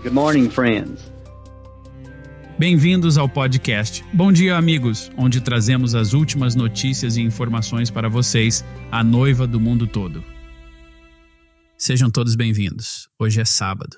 Good morning, friends. Bem-vindos ao podcast. Bom dia, amigos, onde trazemos as últimas notícias e informações para vocês, a noiva do mundo todo. Sejam todos bem-vindos. Hoje é sábado,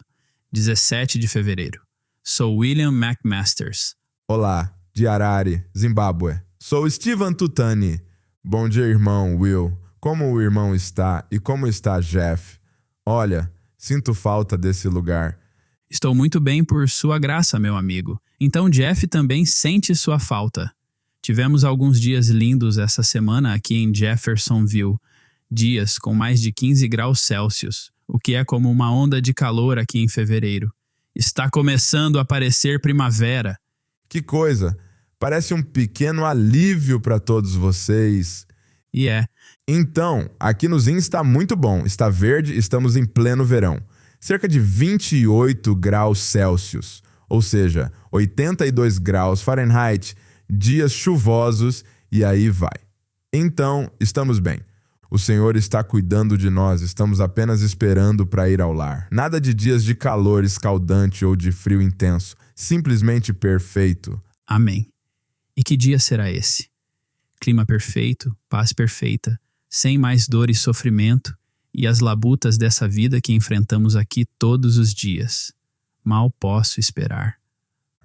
17 de fevereiro. Sou William McMasters. Olá, de Harare, Zimbábue. Sou Steven Tutani. Bom dia, irmão Will. Como o irmão está e como está Jeff? Olha, sinto falta desse lugar. Estou muito bem por sua graça, meu amigo. Então Jeff também sente sua falta. Tivemos alguns dias lindos essa semana aqui em Jeffersonville. Dias com mais de 15 graus Celsius, o que é como uma onda de calor aqui em fevereiro. Está começando a aparecer primavera. Que coisa! Parece um pequeno alívio para todos vocês. E é. Então, aqui no Zin está muito bom. Está verde, estamos em pleno verão. Cerca de 28 graus Celsius, ou seja, 82 graus Fahrenheit, dias chuvosos e aí vai. Então, estamos bem. O Senhor está cuidando de nós, estamos apenas esperando para ir ao lar. Nada de dias de calor escaldante ou de frio intenso, simplesmente perfeito. Amém. E que dia será esse? Clima perfeito, paz perfeita, sem mais dor e sofrimento, e as labutas dessa vida que enfrentamos aqui todos os dias. Mal posso esperar.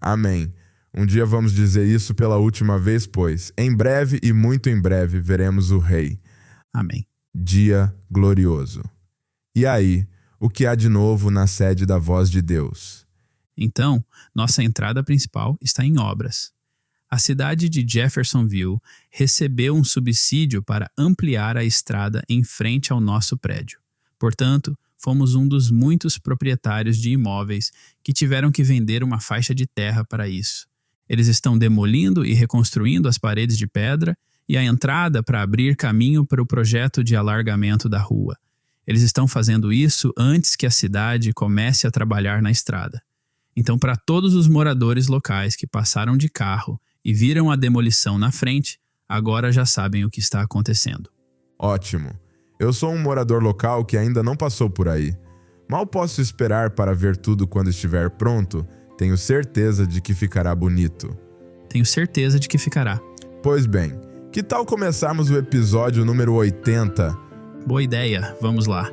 Amém. Um dia vamos dizer isso pela última vez, pois em breve e muito em breve veremos o Rei. Amém. Dia glorioso. E aí, o que há de novo na sede da Voz de Deus? Então, nossa entrada principal está em obras. A cidade de Jeffersonville recebeu um subsídio para ampliar a estrada em frente ao nosso prédio. Portanto, fomos um dos muitos proprietários de imóveis que tiveram que vender uma faixa de terra para isso. Eles estão demolindo e reconstruindo as paredes de pedra e a entrada para abrir caminho para o projeto de alargamento da rua. Eles estão fazendo isso antes que a cidade comece a trabalhar na estrada. Então, para todos os moradores locais que passaram de carro e viram a demolição na frente, agora já sabem o que está acontecendo. Ótimo. Eu sou um morador local que ainda não passou por aí. Mal posso esperar para ver tudo quando estiver pronto. Tenho certeza de que ficará bonito. Tenho certeza de que ficará. Pois bem, que tal começarmos o episódio número 80? Boa ideia, vamos lá.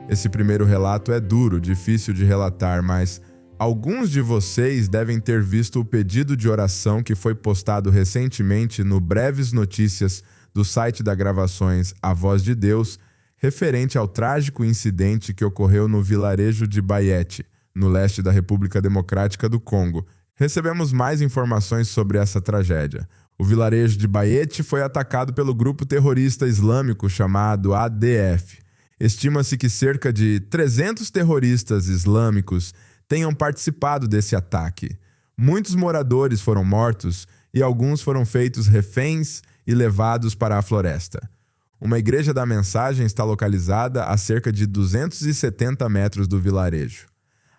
Esse primeiro relato é duro, difícil de relatar, mas alguns de vocês devem ter visto o pedido de oração que foi postado recentemente no Breves Notícias do site da Gravações A Voz de Deus, referente ao trágico incidente que ocorreu no vilarejo de Bayete, no leste da República Democrática do Congo. Recebemos mais informações sobre essa tragédia. O vilarejo de Bayete foi atacado pelo grupo terrorista islâmico chamado ADF. Estima-se que cerca de 300 terroristas islâmicos tenham participado desse ataque. Muitos moradores foram mortos e alguns foram feitos reféns e levados para a floresta. Uma igreja da mensagem está localizada a cerca de 270 metros do vilarejo.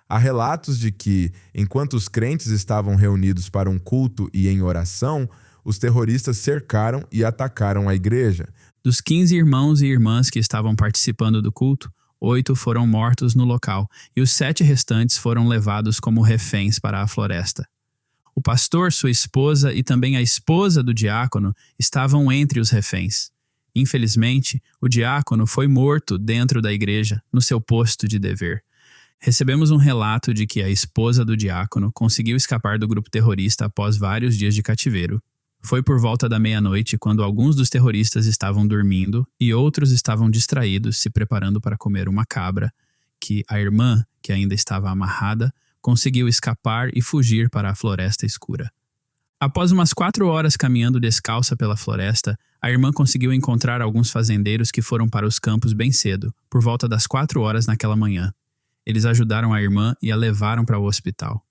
Há relatos de que, enquanto os crentes estavam reunidos para um culto e em oração, os terroristas cercaram e atacaram a igreja. Dos 15 irmãos e irmãs que estavam participando do culto, 8 foram mortos no local e os 7 restantes foram levados como reféns para a floresta. O pastor, sua esposa e também a esposa do diácono estavam entre os reféns. Infelizmente, o diácono foi morto dentro da igreja, no seu posto de dever. Recebemos um relato de que a esposa do diácono conseguiu escapar do grupo terrorista após vários dias de cativeiro. Foi por volta da meia-noite quando alguns dos terroristas estavam dormindo e outros estavam distraídos se preparando para comer uma cabra, que a irmã, que ainda estava amarrada, conseguiu escapar e fugir para a floresta escura. Após umas 4 horas caminhando descalça pela floresta, a irmã conseguiu encontrar alguns fazendeiros que foram para os campos bem cedo, por volta das 4 horas naquela manhã. Eles ajudaram a irmã e a levaram para o hospital.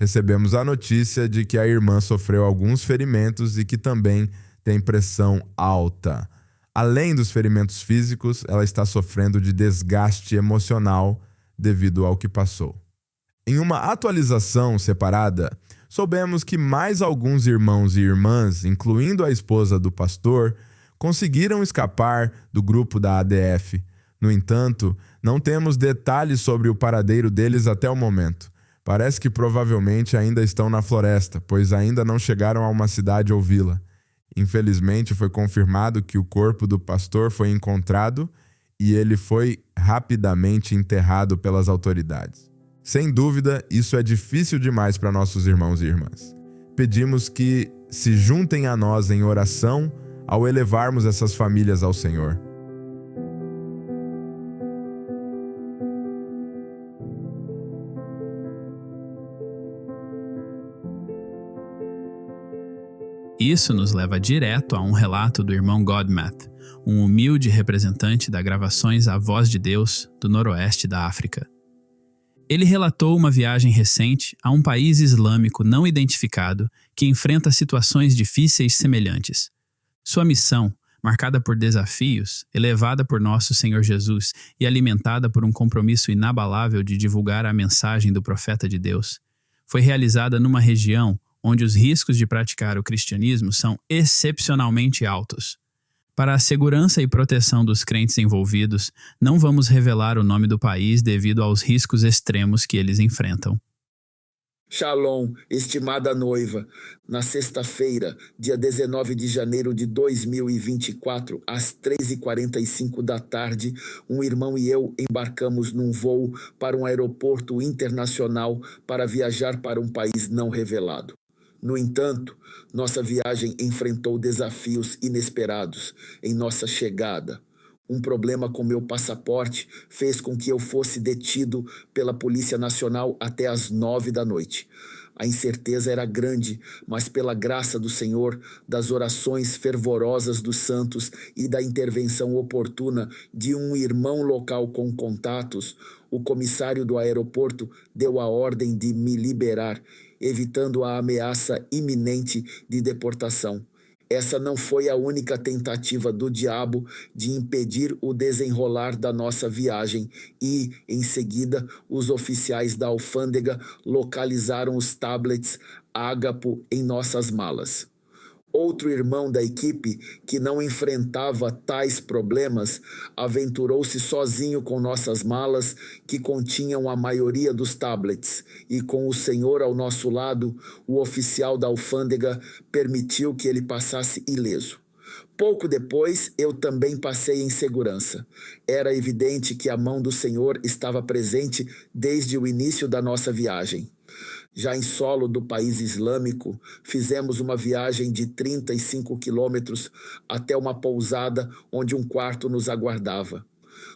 Recebemos a notícia de que a irmã sofreu alguns ferimentos e que também tem pressão alta. Além dos ferimentos físicos, ela está sofrendo de desgaste emocional devido ao que passou. Em uma atualização separada, soubemos que mais alguns irmãos e irmãs, incluindo a esposa do pastor, conseguiram escapar do grupo da ADF. No entanto, não temos detalhes sobre o paradeiro deles até o momento. Parece que provavelmente ainda estão na floresta, pois ainda não chegaram a uma cidade ou vila. Infelizmente, foi confirmado que o corpo do pastor foi encontrado e ele foi rapidamente enterrado pelas autoridades. Sem dúvida, isso é difícil demais para nossos irmãos e irmãs. Pedimos que se juntem a nós em oração ao elevarmos essas famílias ao Senhor. Isso nos leva direto a um relato do irmão Godmath, um humilde representante da Gravações A Voz de Deus do noroeste da África. Ele relatou uma viagem recente a um país islâmico não identificado que enfrenta situações difíceis semelhantes. Sua missão, marcada por desafios, elevada por nosso Senhor Jesus e alimentada por um compromisso inabalável de divulgar a mensagem do profeta de Deus, foi realizada numa região onde os riscos de praticar o cristianismo são excepcionalmente altos. Para a segurança e proteção dos crentes envolvidos, não vamos revelar o nome do país devido aos riscos extremos que eles enfrentam. Shalom, estimada noiva. Na sexta-feira, dia 19 de janeiro de 2024, às 3h45 da tarde, um irmão e eu embarcamos num voo para um aeroporto internacional para viajar para um país não revelado. No entanto, nossa viagem enfrentou desafios inesperados em nossa chegada. Um problema com meu passaporte fez com que eu fosse detido pela Polícia Nacional até às 9 da noite. A incerteza era grande, mas pela graça do Senhor, das orações fervorosas dos santos e da intervenção oportuna de um irmão local com contatos, o comissário do aeroporto deu a ordem de me liberar, evitando a ameaça iminente de deportação. Essa não foi a única tentativa do diabo de impedir o desenrolar da nossa viagem e, em seguida, os oficiais da alfândega localizaram os tablets Ágapo em nossas malas. Outro irmão da equipe, que não enfrentava tais problemas, aventurou-se sozinho com nossas malas, que continham a maioria dos tablets, e com o Senhor ao nosso lado, o oficial da alfândega permitiu que ele passasse ileso. Pouco depois, eu também passei em segurança. Era evidente que a mão do Senhor estava presente desde o início da nossa viagem. Já em solo do país islâmico, fizemos uma viagem de 35 quilômetros até uma pousada onde um quarto nos aguardava.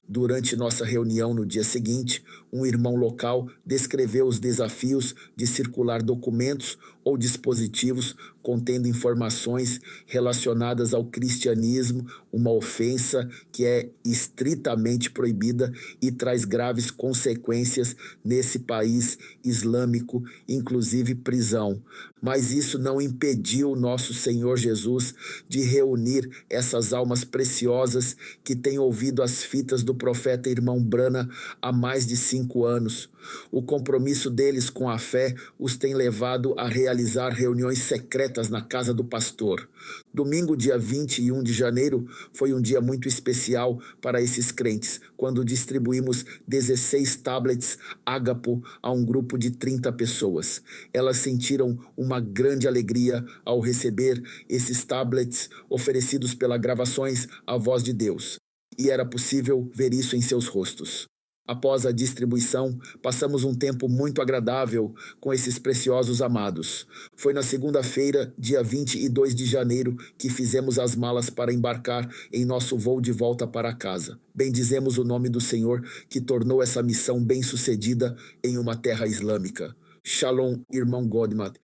Durante nossa reunião no dia seguinte, um irmão local descreveu os desafios de circular documentos ou dispositivos contendo informações relacionadas ao cristianismo, uma ofensa que é estritamente proibida e traz graves consequências nesse país islâmico, inclusive prisão. Mas isso não impediu nosso Senhor Jesus de reunir essas almas preciosas que têm ouvido as fitas do profeta irmão Brana há mais de 5 anos. O compromisso deles com a fé os tem levado a realizar reuniões secretas na casa do pastor. Domingo, dia 21 de janeiro, foi um dia muito especial para esses crentes, quando distribuímos 16 tablets Ágapo a um grupo de 30 pessoas. Elas sentiram uma grande alegria ao receber esses tablets oferecidos pela Gravações A Voz de Deus. E era possível ver isso em seus rostos. Após a distribuição, passamos um tempo muito agradável com esses preciosos amados. Foi na segunda-feira, dia 22 de janeiro, que fizemos as malas para embarcar em nosso voo de volta para casa. Bendizemos o nome do Senhor, que tornou essa missão bem-sucedida em uma terra islâmica. Shalom, irmão Godmath.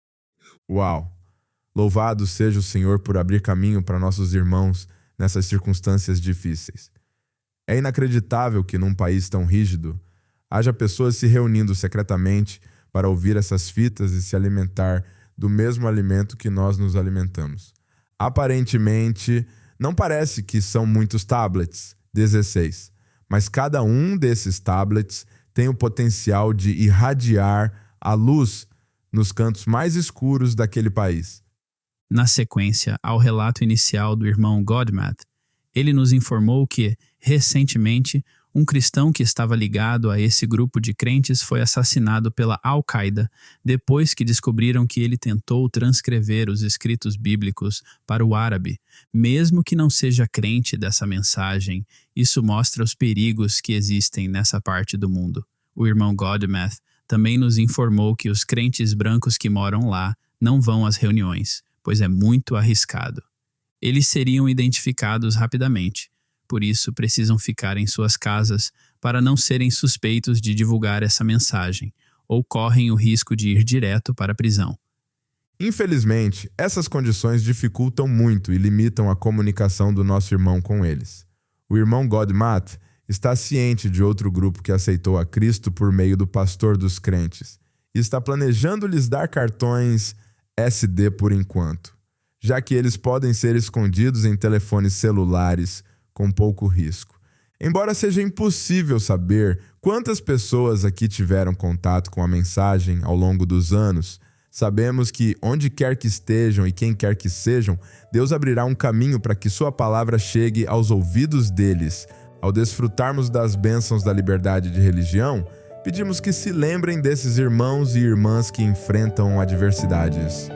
Uau! Louvado seja o Senhor por abrir caminho para nossos irmãos nessas circunstâncias difíceis. É inacreditável que num país tão rígido, haja pessoas se reunindo secretamente para ouvir essas fitas e se alimentar do mesmo alimento que nós nos alimentamos. Aparentemente, não parece que são muitos tablets, 16, mas cada um desses tablets tem o potencial de irradiar a luz nos cantos mais escuros daquele país. Na sequência ao relato inicial do irmão Godmath, ele nos informou que, recentemente, um cristão que estava ligado a esse grupo de crentes foi assassinado pela Al-Qaeda depois que descobriram que ele tentou transcrever os escritos bíblicos para o árabe. Mesmo que não seja crente dessa mensagem, isso mostra os perigos que existem nessa parte do mundo. O irmão Godmath também nos informou que os crentes brancos que moram lá não vão às reuniões, pois é muito arriscado. Eles seriam identificados rapidamente. Por isso, precisam ficar em suas casas para não serem suspeitos de divulgar essa mensagem, ou correm o risco de ir direto para a prisão. Infelizmente, essas condições dificultam muito e limitam a comunicação do nosso irmão com eles. O irmão Godmath está ciente de outro grupo que aceitou a Cristo por meio do pastor dos crentes e está planejando lhes dar cartões SD por enquanto, já que eles podem ser escondidos em telefones celulares com pouco risco. Embora seja impossível saber quantas pessoas aqui tiveram contato com a mensagem ao longo dos anos, sabemos que onde quer que estejam e quem quer que sejam, Deus abrirá um caminho para que sua palavra chegue aos ouvidos deles. Ao desfrutarmos das bênçãos da liberdade de religião, pedimos que se lembrem desses irmãos e irmãs que enfrentam adversidades.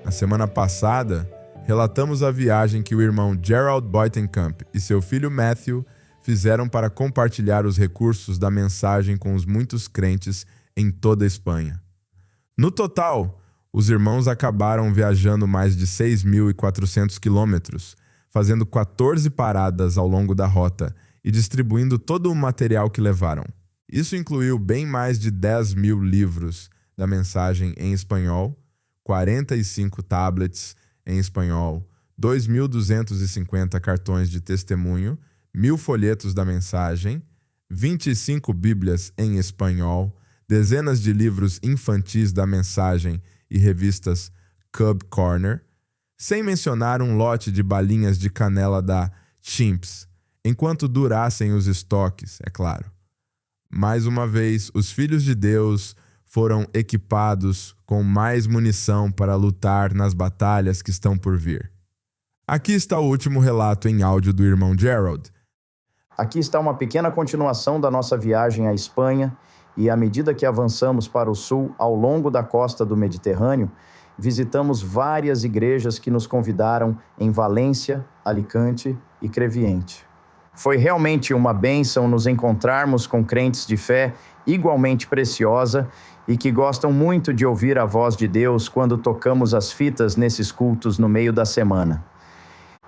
Na semana passada, relatamos a viagem que o irmão Gerald Buitenkamp e seu filho Matthew fizeram para compartilhar os recursos da mensagem com os muitos crentes em toda a Espanha. No total, os irmãos acabaram viajando mais de 6.400 quilômetros, fazendo 14 paradas ao longo da rota e distribuindo todo o material que levaram. Isso incluiu bem mais de 10.000 livros da mensagem em espanhol, 45 tablets em espanhol, 2.250 cartões de testemunho, 1.000 folhetos da mensagem, 25 bíblias em espanhol, dezenas de livros infantis da mensagem e revistas Cub Corner, sem mencionar um lote de balinhas de canela da Chimps, enquanto durassem os estoques, é claro. Mais uma vez, os filhos de Deus foram equipados com mais munição para lutar nas batalhas que estão por vir. Aqui está o último relato em áudio do irmão Gerald. Aqui está uma pequena continuação da nossa viagem à Espanha e, à medida que avançamos para o sul, ao longo da costa do Mediterrâneo, visitamos várias igrejas que nos convidaram em Valência, Alicante e Crevillente. Foi realmente uma bênção nos encontrarmos com crentes de fé igualmente preciosa e que gostam muito de ouvir a voz de Deus quando tocamos as fitas nesses cultos no meio da semana.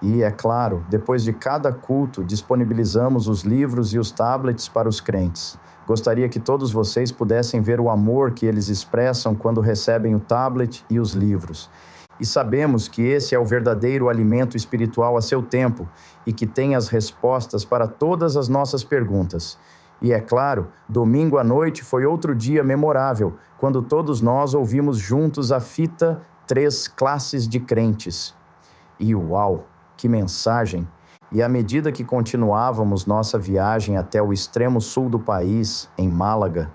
E, é claro, depois de cada culto, disponibilizamos os livros e os tablets para os crentes. Gostaria que todos vocês pudessem ver o amor que eles expressam quando recebem o tablet e os livros. E sabemos que esse é o verdadeiro alimento espiritual a seu tempo e que tem as respostas para todas as nossas perguntas. E, é claro, domingo à noite foi outro dia memorável, quando todos nós ouvimos juntos a fita 3 classes de crentes. E uau, que mensagem! E à medida que continuávamos nossa viagem até o extremo sul do país, em Málaga,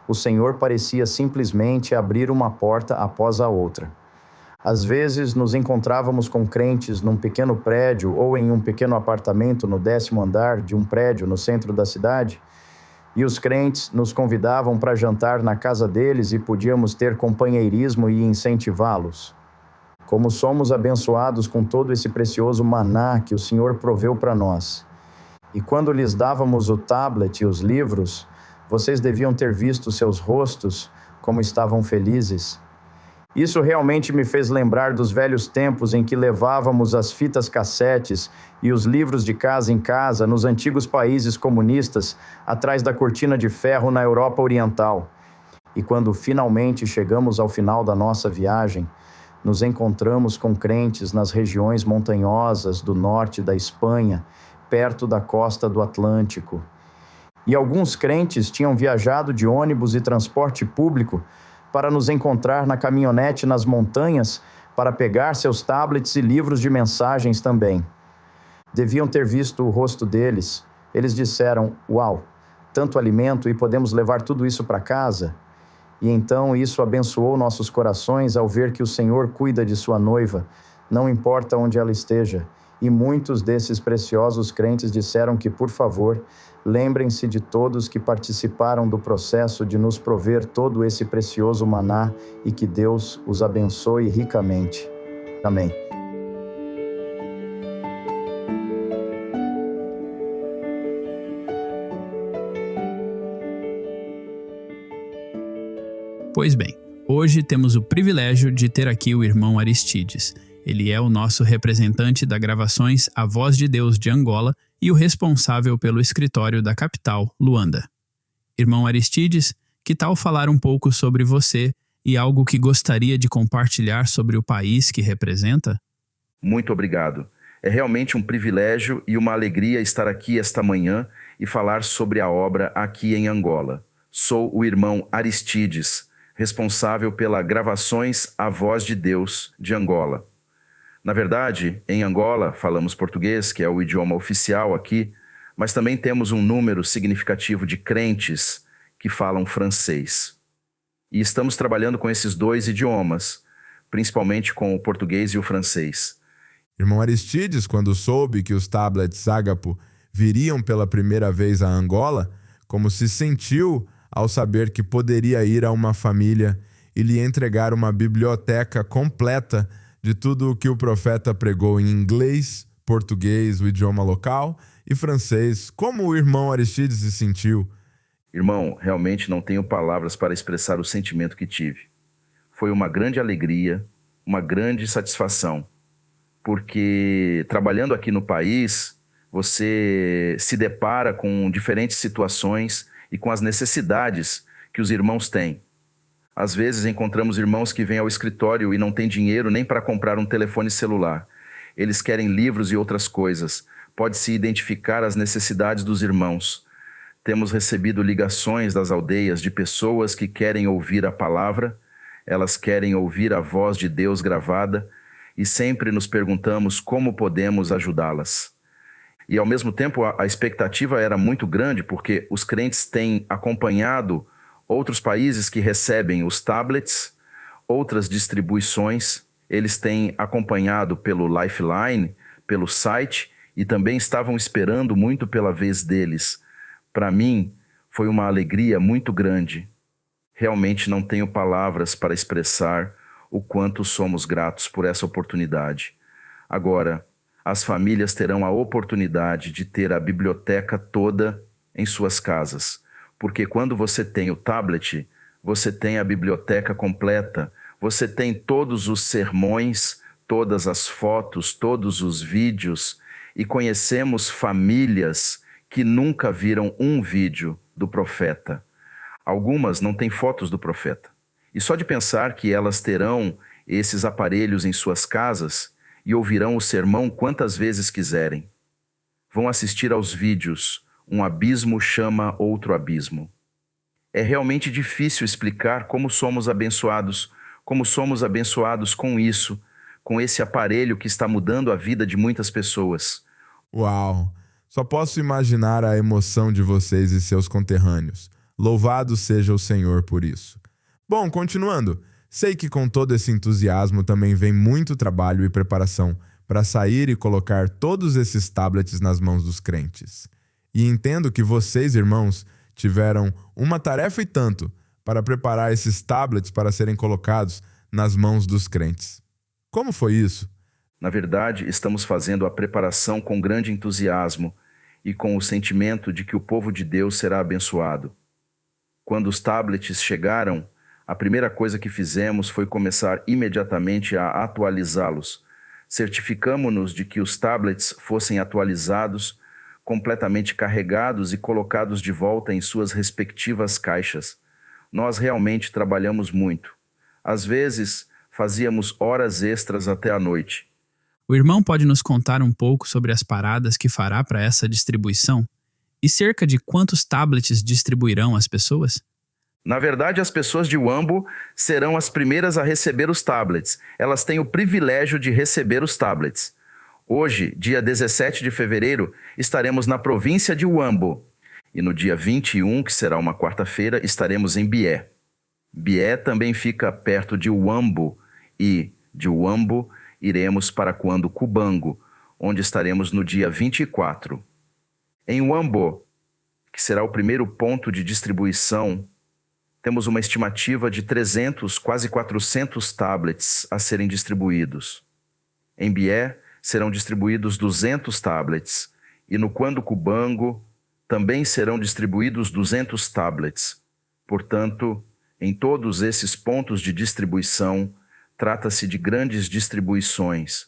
o Senhor parecia simplesmente abrir uma porta após a outra. Às vezes nos encontrávamos com crentes num pequeno prédio ou em um pequeno apartamento no 10º andar de um prédio no centro da cidade, e os crentes nos convidavam para jantar na casa deles e podíamos ter companheirismo e incentivá-los. Como somos abençoados com todo esse precioso maná que o Senhor proveu para nós. E quando lhes dávamos o tablet e os livros, vocês deviam ter visto seus rostos, como estavam felizes. Isso realmente me fez lembrar dos velhos tempos em que levávamos as fitas cassetes e os livros de casa em casa nos antigos países comunistas, atrás da cortina de ferro na Europa Oriental. E quando finalmente chegamos ao final da nossa viagem, nos encontramos com crentes nas regiões montanhosas do norte da Espanha, perto da costa do Atlântico. E alguns crentes tinham viajado de ônibus e transporte público para nos encontrar na caminhonete nas montanhas para pegar seus tablets e livros de mensagens também. Deviam ter visto o rosto deles. Eles disseram: "Uau, tanto alimento e podemos levar tudo isso para casa?" E então isso abençoou nossos corações ao ver que o Senhor cuida de sua noiva, não importa onde ela esteja. E muitos desses preciosos crentes disseram que, por favor, lembrem-se de todos que participaram do processo de nos prover todo esse precioso maná e que Deus os abençoe ricamente. Amém. Pois bem, hoje temos o privilégio de ter aqui o irmão Aristides. Ele é o nosso representante da Gravações A Voz de Deus de Angola e o responsável pelo escritório da capital, Luanda. Irmão Aristides, que tal falar um pouco sobre você e algo que gostaria de compartilhar sobre o país que representa? Muito obrigado. É realmente um privilégio e uma alegria estar aqui esta manhã e falar sobre a obra aqui em Angola. Sou o irmão Aristides, responsável pela Gravações A Voz de Deus de Angola. Na verdade, em Angola falamos português, que é o idioma oficial aqui, mas também temos um número significativo de crentes que falam francês. E estamos trabalhando com esses dois idiomas, principalmente com o português e o francês. Irmão Aristides, quando soube que os tablets Agapo viriam pela primeira vez a Angola, como se sentiu ao saber que poderia ir a uma família e lhe entregar uma biblioteca completa de tudo o que o profeta pregou em inglês, português, o idioma local, e francês? Como o irmão Aristides se sentiu? Irmão, realmente não tenho palavras para expressar o sentimento que tive. Foi uma grande alegria, uma grande satisfação, porque trabalhando aqui no país, você se depara com diferentes situações e com as necessidades que os irmãos têm. Às vezes encontramos irmãos que vêm ao escritório e não têm dinheiro nem para comprar um telefone celular. Eles querem livros e outras coisas. Pode-se identificar as necessidades dos irmãos. Temos recebido ligações das aldeias de pessoas que querem ouvir a palavra, elas querem ouvir a voz de Deus gravada e sempre nos perguntamos como podemos ajudá-las. E ao mesmo tempo a expectativa era muito grande porque os crentes têm acompanhado outros países que recebem os tablets, outras distribuições, eles têm acompanhado pelo Lifeline, pelo site, e também estavam esperando muito pela vez deles. Para mim, foi uma alegria muito grande. Realmente não tenho palavras para expressar o quanto somos gratos por essa oportunidade. Agora, as famílias terão a oportunidade de ter a biblioteca toda em suas casas. Porque quando você tem o tablet, você tem a biblioteca completa, você tem todos os sermões, todas as fotos, todos os vídeos, e conhecemos famílias que nunca viram um vídeo do profeta. Algumas não têm fotos do profeta. E só de pensar que elas terão esses aparelhos em suas casas e ouvirão o sermão quantas vezes quiserem. Vão assistir aos vídeos. Um abismo chama outro abismo. É realmente difícil explicar como somos abençoados com isso, com esse aparelho que está mudando a vida de muitas pessoas. Uau! Só posso imaginar a emoção de vocês e seus conterrâneos. Louvado seja o Senhor por isso. Bom, continuando. Sei que com todo esse entusiasmo também vem muito trabalho e preparação para sair e colocar todos esses tablets nas mãos dos crentes. E entendo que vocês, irmãos, tiveram uma tarefa e tanto para preparar esses tablets para serem colocados nas mãos dos crentes. Como foi isso? Na verdade, estamos fazendo a preparação com grande entusiasmo e com o sentimento de que o povo de Deus será abençoado. Quando os tablets chegaram, a primeira coisa que fizemos foi começar imediatamente a atualizá-los. Certificamo-nos de que os tablets fossem atualizados, completamente carregados e colocados de volta em suas respectivas caixas. Nós realmente trabalhamos muito. Às vezes, fazíamos horas extras até a noite. O irmão pode nos contar um pouco sobre as paradas que fará para essa distribuição? E cerca de quantos tablets distribuirão as pessoas? Na verdade, as pessoas de Uambo serão as primeiras a receber os tablets. Elas têm o privilégio de receber os tablets. Hoje, dia 17 de fevereiro, estaremos na província de Huambo. E no dia 21, que será uma quarta-feira, estaremos em Bié. Bié também fica perto de Huambo e de Huambo iremos para Cubango, onde estaremos no dia 24. Em Huambo, que será o primeiro ponto de distribuição, temos uma estimativa de 300, quase 400 tablets a serem distribuídos. Em Bié, serão distribuídos 200 tablets e no Cubango também serão distribuídos 200 tablets. Portanto, em todos esses pontos de distribuição, trata-se de grandes distribuições.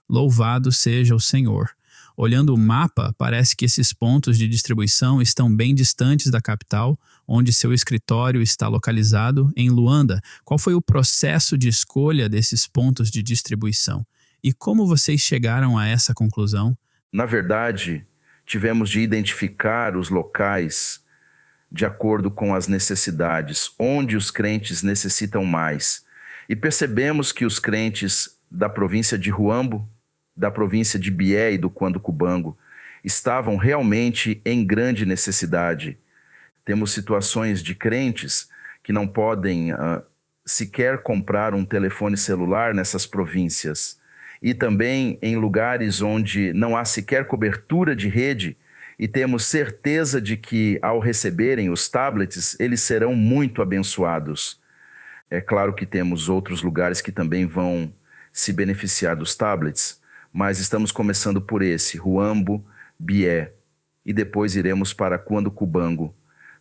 Louvado seja o Senhor. Olhando o mapa, parece que esses pontos de distribuição estão bem distantes da capital, onde seu escritório está localizado, em Luanda. Qual foi o processo de escolha desses pontos de distribuição? E como vocês chegaram a essa conclusão? Na verdade, tivemos de identificar os locais de acordo com as necessidades, onde os crentes necessitam mais. E percebemos que os crentes da província de Huambo, da província de Bié e do Cubango estavam realmente em grande necessidade. Temos situações de crentes que não podem sequer comprar um telefone celular nessas províncias. E também em lugares onde não há sequer cobertura de rede, e temos certeza de que, ao receberem os tablets, eles serão muito abençoados. É claro que temos outros lugares que também vão se beneficiar dos tablets, mas estamos começando por esse, Huambo, Bié, e depois iremos para Cubango.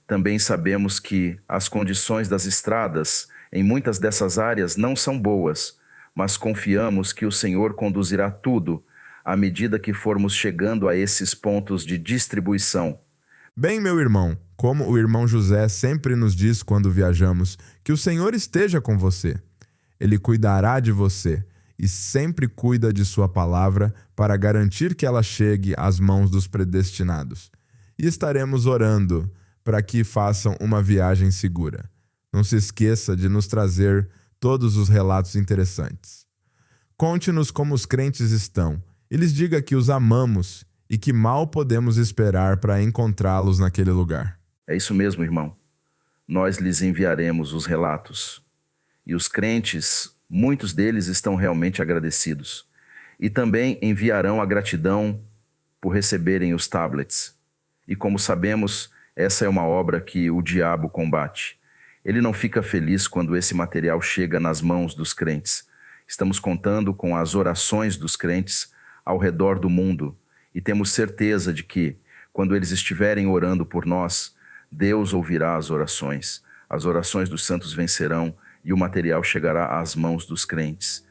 Também sabemos que as condições das estradas em muitas dessas áreas não são boas, mas confiamos que o Senhor conduzirá tudo à medida que formos chegando a esses pontos de distribuição. Bem, meu irmão, como o irmão José sempre nos diz quando viajamos, que o Senhor esteja com você. Ele cuidará de você e sempre cuida de sua palavra para garantir que ela chegue às mãos dos predestinados. E estaremos orando para que façam uma viagem segura. Não se esqueça de nos trazer todos os relatos interessantes. Conte-nos como os crentes estão e lhes diga que os amamos e que mal podemos esperar para encontrá-los naquele lugar. É isso mesmo, irmão. Nós lhes enviaremos os relatos. E os crentes, muitos deles estão realmente agradecidos. E também enviarão a gratidão por receberem os tablets. E como sabemos, essa é uma obra que o diabo combate. Ele não fica feliz quando esse material chega nas mãos dos crentes. Estamos contando com as orações dos crentes ao redor do mundo e temos certeza de que, quando eles estiverem orando por nós, Deus ouvirá as orações dos santos vencerão e o material chegará às mãos dos crentes.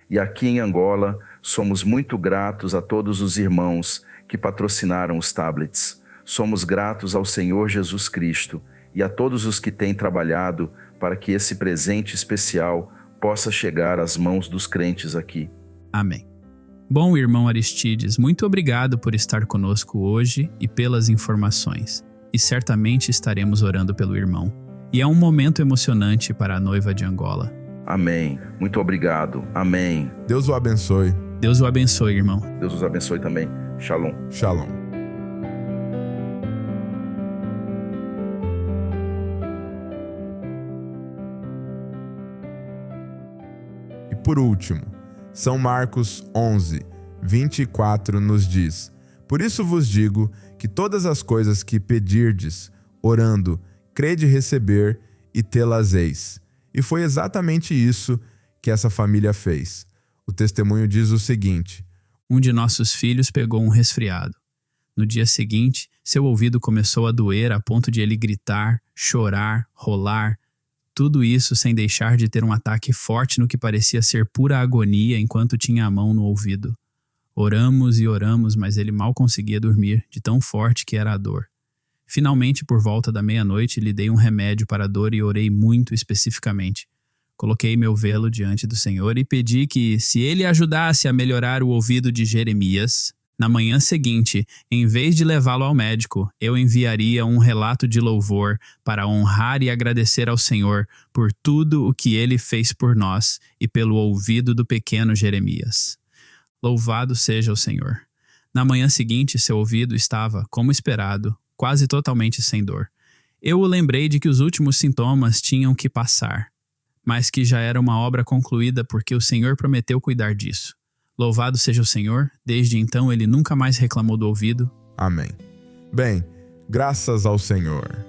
E aqui em Angola, somos muito gratos a todos os irmãos que patrocinaram os tablets. Somos gratos ao Senhor Jesus Cristo e a todos os que têm trabalhado para que esse presente especial possa chegar às mãos dos crentes aqui. Amém. Bom, irmão Aristides, muito obrigado por estar conosco hoje e pelas informações. E certamente estaremos orando pelo irmão. E é um momento emocionante para a noiva de Angola. Amém. Muito obrigado. Amém. Deus o abençoe. Deus o abençoe, irmão. Deus os abençoe também. Shalom. Shalom. Por último, São Marcos 11, 24 nos diz: Por isso vos digo que todas as coisas que pedirdes, orando, crede receber e tê-las-eis. E foi exatamente isso que essa família fez. O testemunho diz o seguinte: Um de nossos filhos pegou um resfriado. No dia seguinte, seu ouvido começou a doer a ponto de ele gritar, chorar, rolar. Tudo isso sem deixar de ter um ataque forte no que parecia ser pura agonia enquanto tinha a mão no ouvido. Oramos e oramos, mas ele mal conseguia dormir, de tão forte que era a dor. Finalmente, por volta da meia-noite, lhe dei um remédio para a dor e orei muito especificamente. Coloquei meu velo diante do Senhor e pedi que, se ele ajudasse a melhorar o ouvido de Jeremias, na manhã seguinte, em vez de levá-lo ao médico, eu enviaria um relato de louvor para honrar e agradecer ao Senhor por tudo o que ele fez por nós e pelo ouvido do pequeno Jeremias. Louvado seja o Senhor. Na manhã seguinte, seu ouvido estava, como esperado, quase totalmente sem dor. Eu o lembrei de que os últimos sintomas tinham que passar, mas que já era uma obra concluída porque o Senhor prometeu cuidar disso. Louvado seja o Senhor, desde então ele nunca mais reclamou do ouvido. Amém. Bem, graças ao Senhor.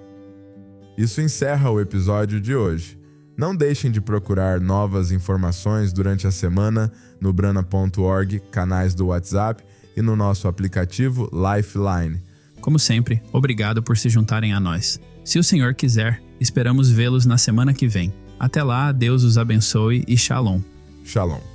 Isso encerra o episódio de hoje. Não deixem de procurar novas informações durante a semana no brana.org, canais do WhatsApp e no nosso aplicativo Lifeline. Como sempre, obrigado por se juntarem a nós. Se o Senhor quiser, esperamos vê-los na semana que vem. Até lá, Deus os abençoe e Shalom. Shalom.